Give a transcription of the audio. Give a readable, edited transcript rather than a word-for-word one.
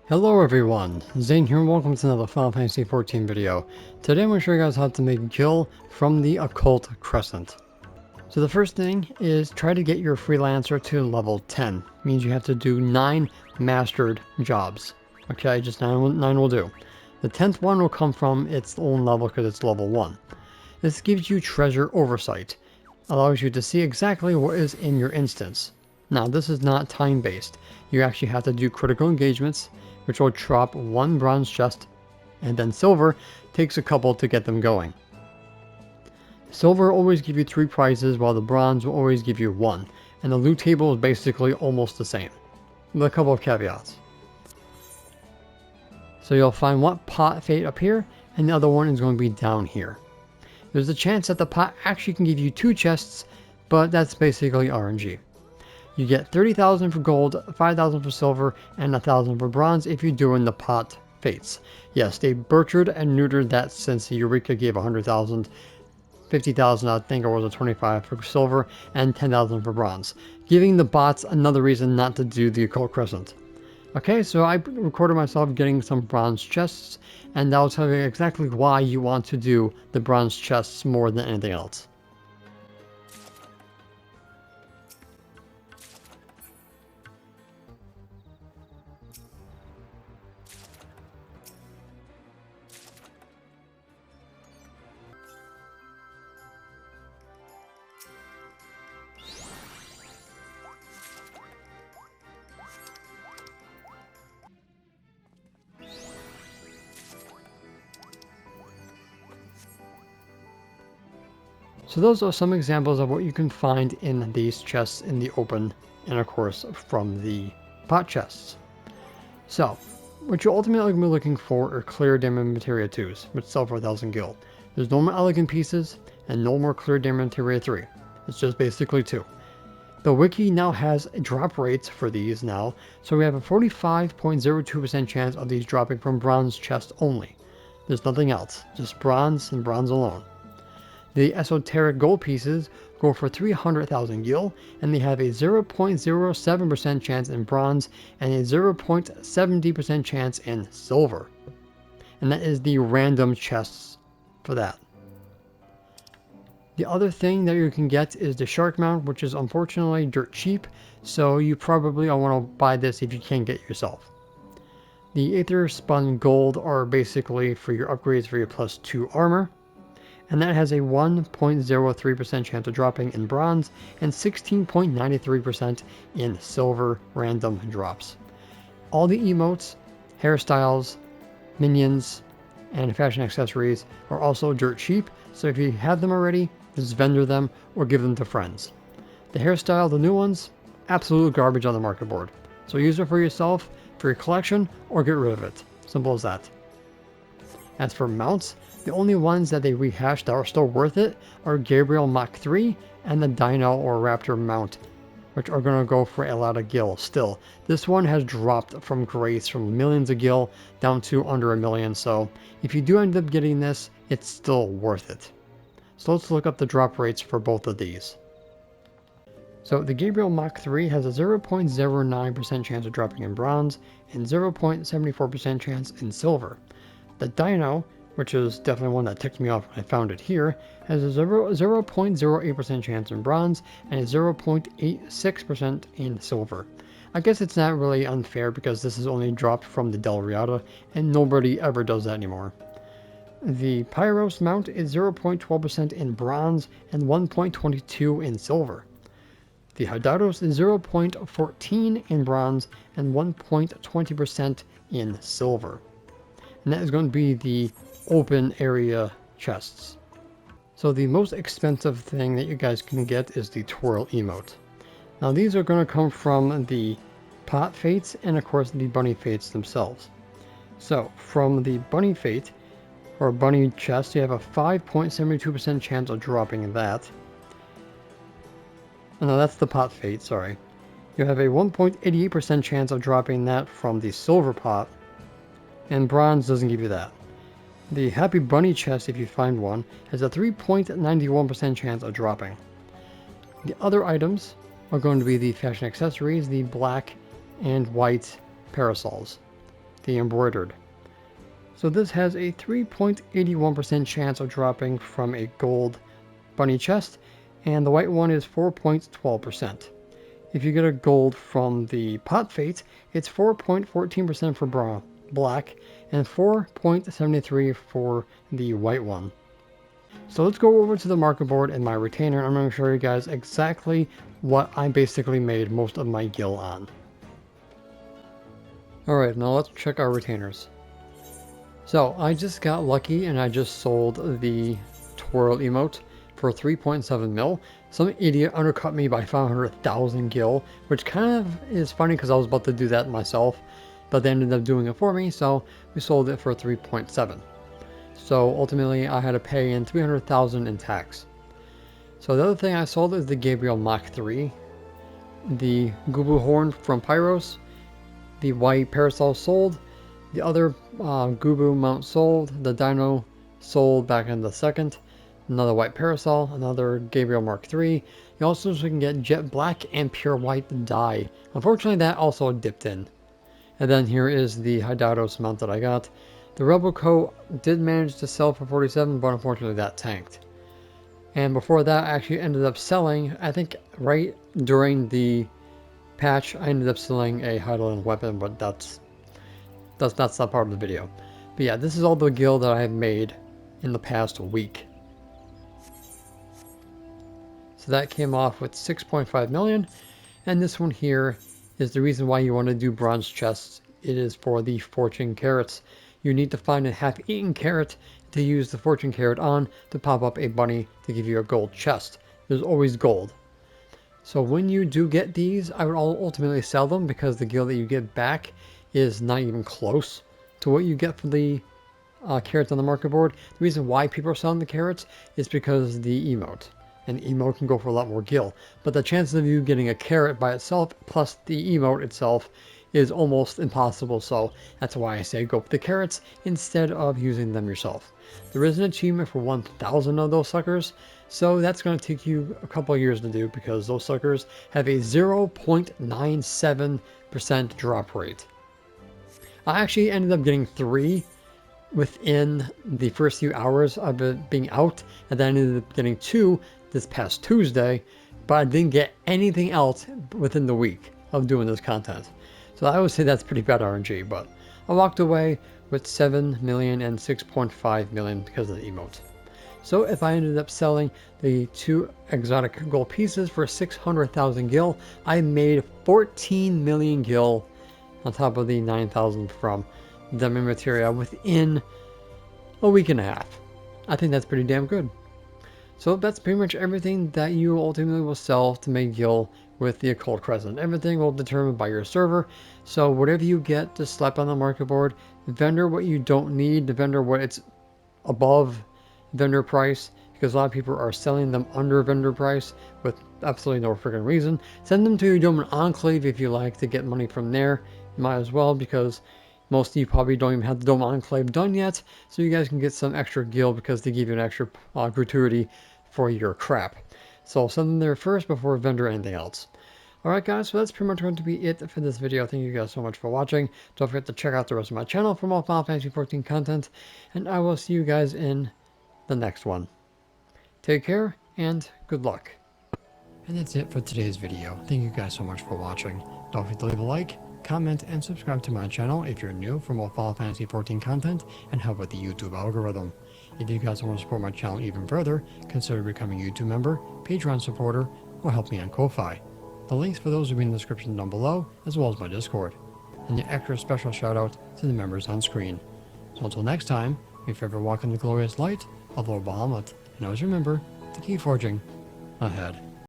Hello everyone, Zane here and welcome to another Final Fantasy XIV video. Today I'm going to show you guys how to make Gil from the occult crescent. So the first thing is try to get your freelancer to level 10. Means you have to do 9 mastered jobs. Okay, just 9 will do. The 10th one will come from its own level because it's level 1. This gives you treasure oversight. Allows you to see exactly what is in your instance. Now this is not time based. You actually have to do critical engagements, which will drop 1 bronze chest, and then silver takes a couple to get them going. Silver will always give you 3 prizes, while the bronze will always give you 1, and the loot table is basically almost the same, with a couple of caveats. So you'll find one pot fate up here, and the other one is going to be down here. There's a chance that the pot actually can give you 2 chests, but that's basically RNG. You get 30,000 for gold, 5,000 for silver, and 1,000 for bronze if you're doing the pot fates. Yes, they butchered and neutered that since Eureka gave 100,000, 50,000 I think it was a 25 for silver, and 10,000 for bronze, giving the bots another reason not to do the occult crescent. Okay, so I recorded myself getting some bronze chests, and that'll tell you exactly why you want to do the bronze chests more than anything else. So those are some examples of what you can find in these chests in the open, and of course from the pot chests. So, what you're ultimately going to be looking for are clear diamond materia 2s, which sell for 1,000 gil. There's no more elegant pieces, and no more clear diamond materia 3. It's just basically 2. The wiki now has drop rates for these now, so we have a 45.02% chance of these dropping from bronze chests only. There's nothing else, just bronze and bronze alone. The esoteric gold pieces go for 300,000 gil, and they have a 0.07% chance in bronze and a 0.70% chance in silver. And that is the random chests for that. The other thing that you can get is the shark mount, which is unfortunately dirt cheap, so you probably want to buy this if you can't get it yourself. The aether spun gold are basically for your upgrades for your +2 armor, and that has a 1.03% chance of dropping in bronze and 16.93% in silver random drops. All the emotes, hairstyles, minions, and fashion accessories are also dirt cheap, so if you have them already, just vendor them or give them to friends. The hairstyle, the new ones, absolute garbage on the market board. So use it for yourself, for your collection, or get rid of it. Simple as that. As for mounts, the only ones that they rehashed that are still worth it are Gabriel Mach 3 and the Dino or Raptor mount, which are going to go for a lot of gil still. This one has dropped from grace from millions of gil down to under a million, so if you do end up getting this, it's still worth it. So let's look up the drop rates for both of these. So the Gabriel Mach 3 has a 0.09% chance of dropping in bronze and 0.74% chance in silver. The Dino, which is definitely one that ticked me off when I found it here, has a 0.08% chance in bronze and a 0.86% in silver. I guess it's not really unfair because this is only dropped from the Del Riata, and nobody ever does that anymore. The Pyros mount is 0.12% in bronze and 1.22% in silver. The Hadados is 0.14% in bronze and 1.20% in silver. And that is going to be the open area chests. So the most expensive thing that you guys can get is the twirl emote. Now these are going to come from the pot fates and of course the bunny fates themselves. So from the bunny fate or bunny chest, you have a 5.72% chance of dropping that. Oh, no, that's the pot fate, sorry. You have a 1.88% chance of dropping that from the silver pot, and bronze doesn't give you that. The Happy Bunny chest, if you find one, has a 3.91% chance of dropping. The other items are going to be the fashion accessories, the black and white parasols. the embroidered. So this has a 3.81% chance of dropping from a gold bunny chest, and the white one is 4.12%. If you get a gold from the pot fate, it's 4.14% for black and 4.73 for the white one. So let's go over to the market board and my retainer. I'm going to show you guys exactly what I basically made most of my gil on. Alright, now let's check our retainers. So I just got lucky and I just sold the twirl emote for 3.7 mil. Some idiot undercut me by 500,000 gil, which kind of is funny because I was about to do that myself, but they ended up doing it for me, so we sold it for 3.7. So ultimately I had to pay in 300,000 in tax. So the other thing I sold is the Gabriel Mach 3, the Gubu Horn from Pyros, the white parasol sold, the other Gubu mount sold, the Dino sold back in the second, another white parasol, another Gabriel Mark III. You also can get jet black and pure white dye. Unfortunately that also dipped in. And then here is the Hydados mount that I got. The Rebel Coat did manage to sell for 47, but unfortunately that tanked. And before that I actually ended up selling, I think right during the patch, I ended up selling a Hydaelyn weapon, but that's not part of the video. But yeah, this is all the gil that I have made in the past week. So that came off with 6.5 million, and this one here is the reason why you want to do bronze chests. It is for the fortune carrots. You need to find a half-eaten carrot to use the fortune carrot on to pop up a bunny to give you a gold chest. There's always gold. So when you do get these, I would ultimately sell them because the gil that you get back is not even close to what you get for the carrots on the market board. The reason why people are selling the carrots is because the emote. And the emote can go for a lot more gil. But the chances of you getting a carrot by itself plus the emote itself is almost impossible. So that's why I say go for the carrots instead of using them yourself. There is an achievement for 1,000 of those suckers. So that's going to take you a couple of years to do because those suckers have a 0.97% drop rate. I actually ended up getting 3 within the first few hours of it being out, and then I ended up getting 2 this past Tuesday, but I didn't get anything else within the week of doing this content. So I would say that's pretty bad RNG, but I walked away with 7 million and 6.5 million because of the emote. So if I ended up selling the 2 exotic gold pieces for 600,000 gil, I made 14 million gil on top of the 9,000 from Demi Materia within a week and a half. I think that's pretty damn good. So that's pretty much everything that you ultimately will sell to make gil with the occult crescent. Everything will be determined by your server. So whatever you get to slap on the market board, vendor what you don't need, the vendor what it's above vendor price, because a lot of people are selling them under vendor price with absolutely no freaking reason. Send them to your Domain Enclave if you like to get money from there. You might as well, because most of you probably don't even have the Dome Enclave done yet, so you guys can get some extra gil because they give you an extra gratuity for your crap. So send them there first before vendor anything else. Alright guys, so that's pretty much going to be it for this video. Thank you guys so much for watching. Don't forget to check out the rest of my channel for more Final Fantasy XIV content, and I will see you guys in the next one. Take care, and good luck. And that's it for today's video. Thank you guys so much for watching. Don't forget to leave a like, comment, and subscribe to my channel if you're new for more Final Fantasy XIV content and help with the YouTube algorithm. If you guys want to support my channel even further, consider becoming a YouTube member, Patreon supporter, or help me on Ko-Fi. The links for those will be in the description down below, as well as my Discord. And the extra special shout out to the members on screen. So until next time, if you ever walk in the glorious light of Lord Bahamut, and always remember to keep forging ahead.